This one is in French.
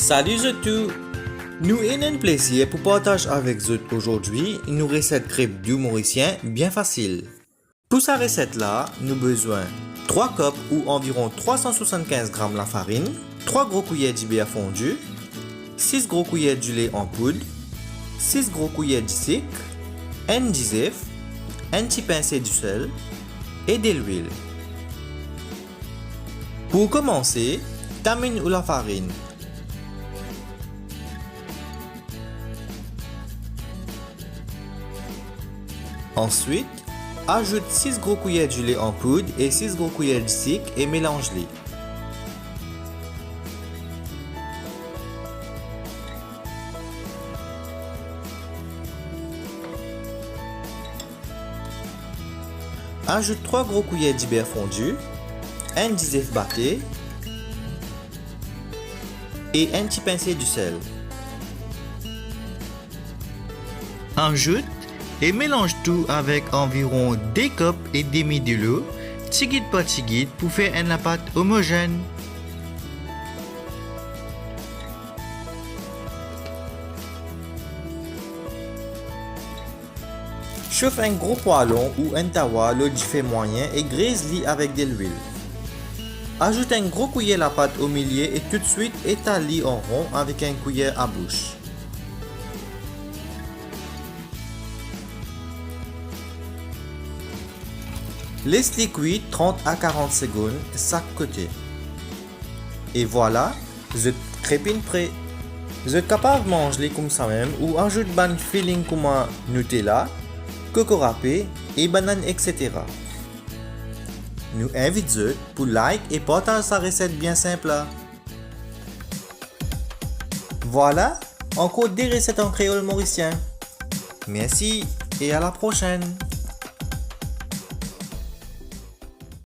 Salut tout! Nous avons un plaisir pour partager avec vous aujourd'hui une recette crêpe Doux Mauricien bien facile. Pour cette recette-là, nous avons besoin 3 cups ou environ 375 g de farine, 3 gros cuillères de beurre fondu, 6 gros cuillères de lait en poudre, 6 gros cuillères de disik, un dizef, un petit pincée de sel et de l'huile. Pour commencer, tamine la farine. Ensuite, ajoute 6 gros cuillères de lait en poudre et 6 gros cuillères de disik et mélange-les. Ajoute 3 gros cuillères de beurre fondu, un dizef batté et un petit pincée de sel. Ajoute et mélange tout avec environ 2 cups et demi de l'eau, tigide par tigide pour faire une pâte homogène. Chauffe un gros poêlon ou un tawa l'eau du feu moyen et grise-le avec de l'huile. Ajoute un gros cuillère la pâte au milieu et tout de suite étale-le en rond avec un cuillère à bouche. Laisse-les cuire 30 à 40 secondes chaque côté. Et voilà, votre crêpe est prêt. Vous êtes capable de manger comme ça même ou ajoute un filling comme Nutella, coco râpé et banane, etc. Nous invitons pour like et partager sa recette bien simple. Voilà, encore des recettes en créole mauricien. Merci et à la prochaine.